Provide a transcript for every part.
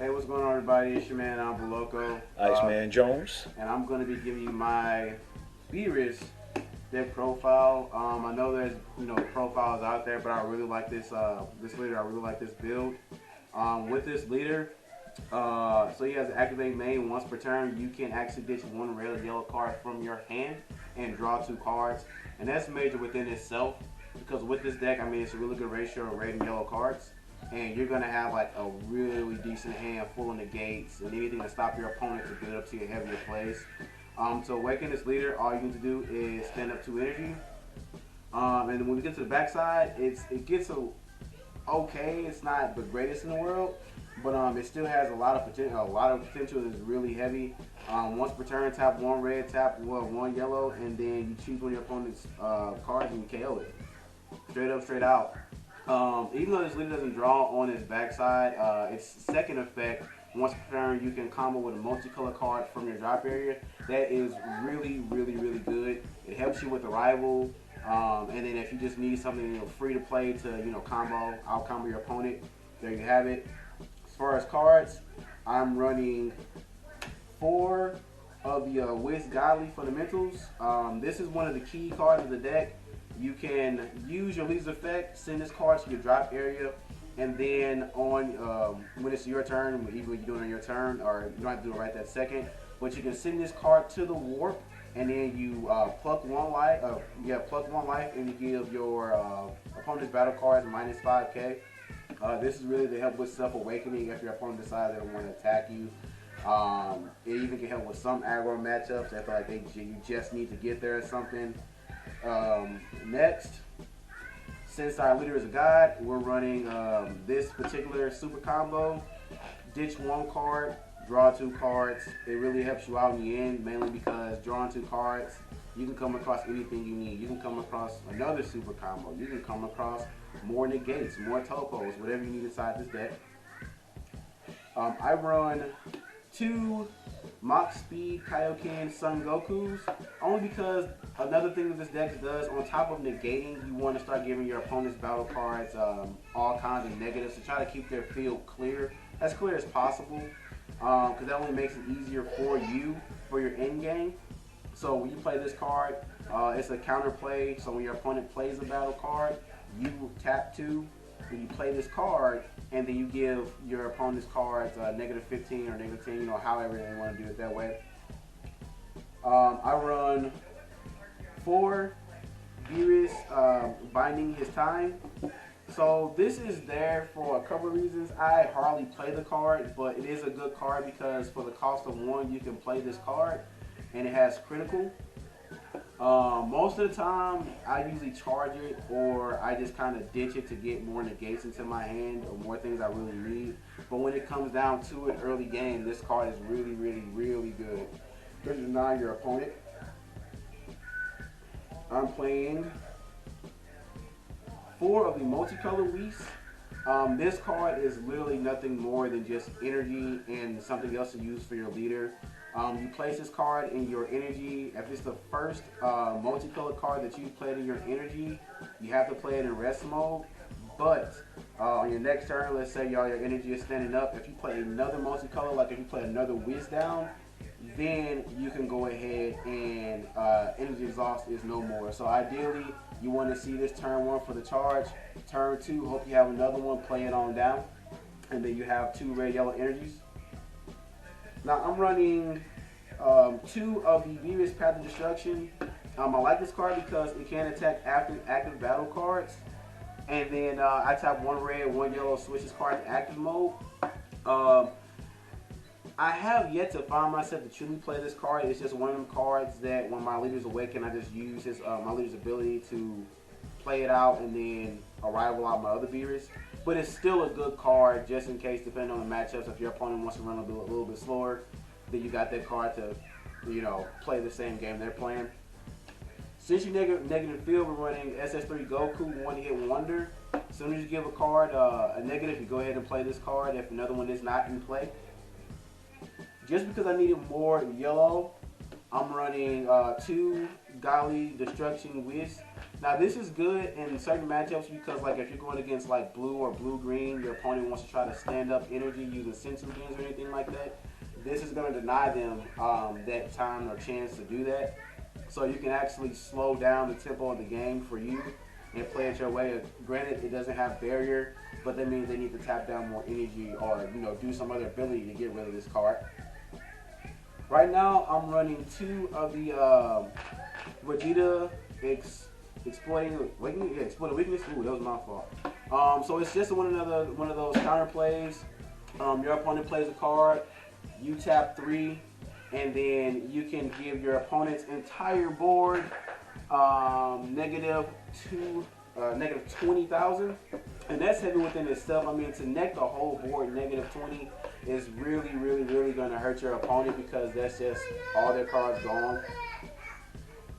Hey, what's going on, everybody? It's your man, I'm Loco. Iceman Jones. And I'm going to be giving you my Beerus deck profile. I know there's profiles out there, but I really like this leader. I really like this build. With this leader, so he has activate main once per turn. You can actually ditch one red or yellow card from your hand and draw 2 cards, and that's major within itself because with this deck, I mean, it's a really good ratio of red and yellow cards. And you're going to have like a really decent hand full of negates and anything to stop your opponent to build up to your heavier plays. To awaken this leader, all you need to do is stand up 2 energy. And then when we get to the backside, it gets okay. It's not the greatest in the world, but it still has a lot of potential. A lot of potential. It's really heavy. Once per turn, tap 1 red, tap 1 yellow, and then you choose one of your opponent's cards and you KO it. Straight up, straight out. Even though this leader doesn't draw on his backside, its second effect, once per turn, you can combo with a multicolor card from your drop area. That is really, really, really good. It helps you with the rival, and then if you just need something free to play to out combo your opponent, there you have it. As far as cards, I'm running 4 of the Wiz Godly Fundamentals. This is one of the key cards of the deck. You can use your leader's effect, send this card to your drop area, and then when it's your turn, either you do it on your turn or you don't have to do it right that second, but you can send this card to the warp, and then you pluck 1 life. Pluck 1 life, and you give your opponent's battle cards minus 5k. This is really to help with self-awakening if your opponent decides they don't want to attack you. It even can help with some aggro matchups. I feel like you just need to get there or something. Next, since our leader is a god, we're running this particular super combo. Ditch 1 card, draw 2 cards. It really helps you out in the end, mainly because drawing 2 cards, you can come across anything you need. You can come across another super combo. You can come across more negates, more topos, whatever you need inside this deck. I run 2 Mach Speed Kaioken Son Gokus, only because another thing that this deck does, on top of negating, you want to start giving your opponent's battle cards all kinds of negatives to try to keep their field as clear as possible, because that only makes it easier for you for your end game. So when you play this card, it's a counter play. So when your opponent plays a battle card, you tap 2. When you play this card, and then you give your opponent's cards -15 or -10, however they want to do it that way. I run 4 Beerus Binding His Time. So this is there for a couple of reasons. I hardly play the card, but it is a good card because for the cost of 1, you can play this card, and it has critical. Most of the time, I usually charge it, or I just kind of ditch it to get more negates into my hand or more things I really need. But when it comes down to it early game, this card is really, really, really good. 39 your opponent. I'm playing 4 of the multicolor Whis. This card is literally nothing more than just energy and something else to use for your leader. You place this card in your energy. If it's the first multicolor card that you played in your energy, you have to play it in rest mode. But on your next turn, let's say your energy is standing up. If you play another multicolor, like if you play another Whiz down, then you can go ahead and energy exhaust is no more. So ideally, you want to see this turn 1 for the charge. Turn 2, hope you have another one, play it on down. And then you have 2 red, yellow energies. Now I'm running 2 of the Beerus Path of Destruction. I like this card because it can attack active battle cards. And then I tap 1 red, 1 yellow, switch this card to active mode. I have yet to find myself to truly play this card. It's just one of them cards that when my leader's awakened, I just use my leader's ability to play it out and then rival out my other Beerus. But it's still a good card just in case, depending on the matchups. If your opponent wants to run a little bit slower, then you got that card to, play the same game they're playing. Since you negative field, we're running SS3 Goku 1-hit wonder. As soon as you give a card a negative, you go ahead and play this card if another one is not in play. Just because I needed more yellow, I'm running 2 Godly Destruction Whis. Now this is good in certain matchups because like if you're going against like blue or blue-green, your opponent wants to try to stand up energy using sensory beams or anything like that. This is going to deny them that time or chance to do that. So you can actually slow down the tempo of the game for you and play it your way. Granted, it doesn't have barrier, but that means they need to tap down more energy or do some other ability to get rid of this card. Right now, I'm running 2 of the Vegeta exploiting weakness. Yeah, exploiting weakness. Ooh, that was my fault. So it's just one of those counter plays. Your opponent plays a card, you tap 3, and then you can give your opponent's entire board negative 20,000, and that's heavy within itself. I mean, to neck the whole board negative 20 is really going to hurt your opponent because that's just all their cards gone.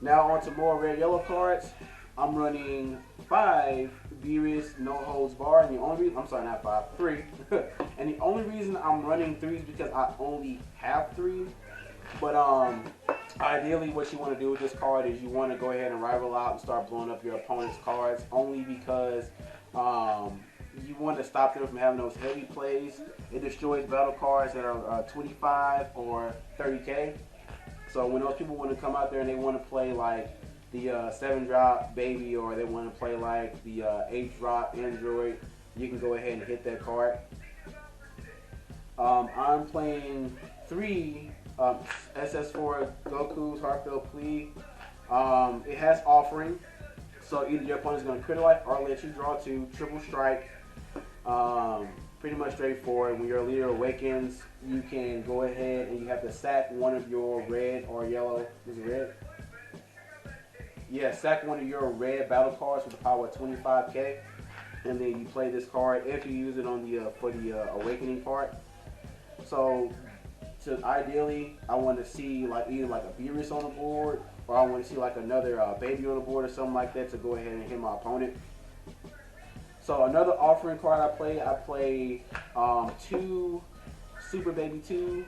Now on to more red yellow cards. I'm running 5 Beerus no holds bar, and the only reason, I'm sorry, not 5, 3. And the only reason I'm running 3 is because I only have 3. But ideally what you want to do with this card is you want to go ahead and rival out and start blowing up your opponent's cards, only because you want to stop them from having those heavy plays. It destroys battle cards that are 25 or 30k. So when those people want to come out there and they want to play like the 7-drop baby, or they want to play like the 8-drop android, you can go ahead and hit that card. I'm playing 3 SS4 Goku's Heartfelt Plea. It has offering, so either your opponent's going to crit life or let you draw 2, triple strike. Pretty much straightforward. When your leader awakens, you can go ahead and you have to sack one of your red or yellow. Is it red? Yeah, sack one of your red battle cards with a power of 25k, and then you play this card if you use it on the for the awakening part. So ideally, I want to see like either like a Beerus on the board, or I want to see like another baby on the board or something like that to go ahead and hit my opponent. So another offering card I play 2 Super Baby 2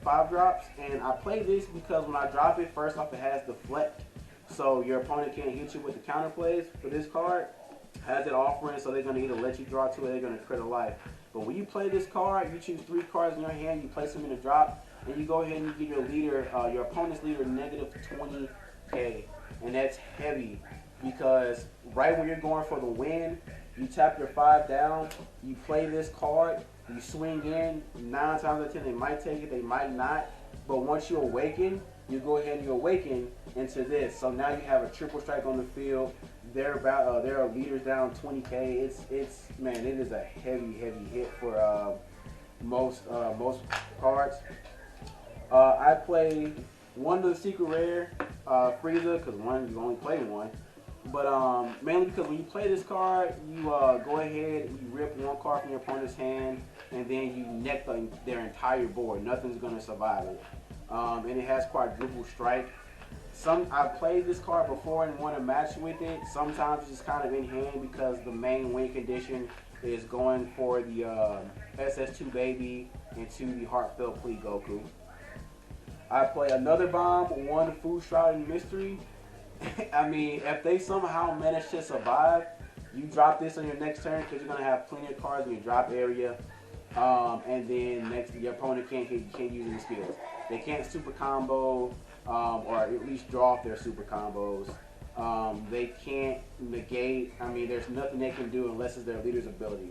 5-drops, and I play this because when I drop it, first off it has deflect, so your opponent can't hit you with the counter plays. For this card, has it offering, so they're going to either let you draw 2 or they're going to crit a life. But when you play this card, you choose 3 cards in your hand, you place them in a drop, and you go ahead and you give your leader, your opponent's leader, negative 20k, and that's heavy because right when you're going for the win, you tap your 5 down, you play this card, you swing in. 9 times out of 10 they might take it, they might not, but once you awaken, you go ahead and you awaken into this. So now you have a triple strike on the field. There are leaders down 20k. It's man, it is a heavy hit for most cards. I play 1 of the secret rare Frieza because you only play 1. But mainly because when you play this card, you go ahead and you rip 1 card from your opponent's hand, and then you neck their entire board. Nothing's going to survive it. And it has quadruple strike. I've played this card before and won a match with it. Sometimes it's just kind of in hand because the main win condition is going for the SS2 baby into the Heartfelt Plea Goku. I play another bomb, 1 Food Shrouding Mystery. I mean, if they somehow manage to survive, you drop this on your next turn because you're going to have plenty of cards in your drop area. And then next, your opponent can't hit, you can't use any skills. They can't super combo, or at least draw off their super combos. They can't negate. I mean, there's nothing they can do unless it's their leader's ability.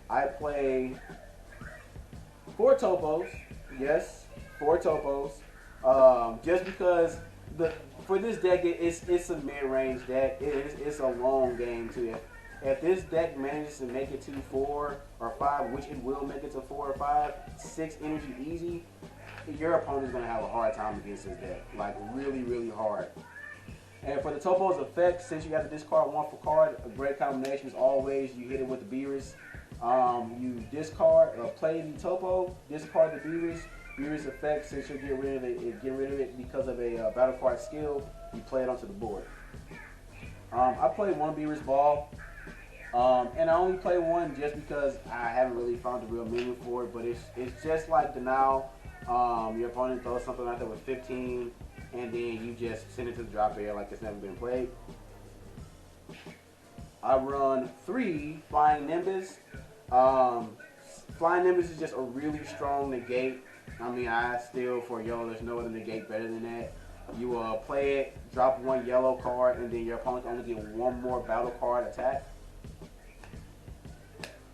I play 4 topos. Yes, 4 topos. Just because for this deck, it's a mid-range deck. It's a long game too. If this deck manages to make it to 4 or 5, which it will make it to 4 or 5, 6 energy easy, your opponent's gonna have a hard time against this deck. Like really hard. And for the Topo's effect, since you got to discard 1 for card, a great combination is always you hit it with the Beerus. You discard, play the Topo, discard the Beerus. Beerus effect, since you'll get rid of it because of a battle card skill, you play it onto the board. I played 1 Beerus ball, and I only play 1 just because I haven't really found a real meaning for it. But it's just like Denial. Your opponent throws something out there with 15, and then you just send it to the drop area like it's never been played. I run 3 Flying Nimbus. Flying Nimbus is just a really strong negate. I mean, I still, for YOLO, there's no other negate better than that. You play it, drop 1 yellow card, and then your opponent can only get 1 more battle card attack.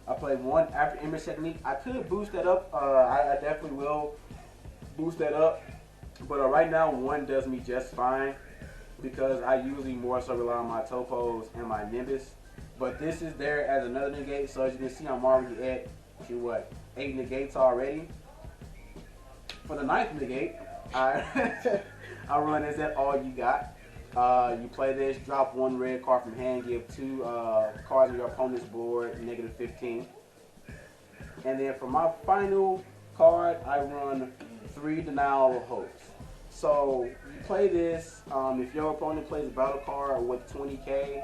I play 1 after image technique. I could boost that up. I definitely will boost that up. But right now, 1 does me just fine because I usually more so rely on my topos and my Nimbus. But this is there as another negate. So as you can see, I'm already at 8 negates already. For the 9th negate, I run this at all you got. You play this, drop 1 red card from hand, give 2 cards on your opponent's board, -15. And then for my final card, I run 3 Denial of Hopes. So you play this, if your opponent plays a battle card with 20k.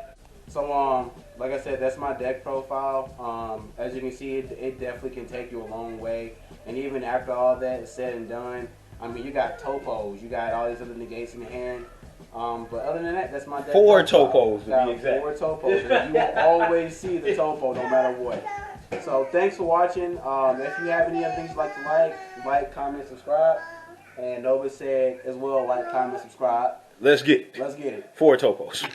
So like I said, that's my deck profile. As you can see, it definitely can take you a long way. And even after all that is said and done, I mean, you got topos, you got all these other negates in the hand. But other than that, that's my deck. 4 topos to be exact. 4 topos. And you will always see the topo no matter what. So thanks for watching. If you have any other things you'd like to like, comment, subscribe. And Nova said as well, like, comment, subscribe. Let's get it. Let's get it. 4 topos.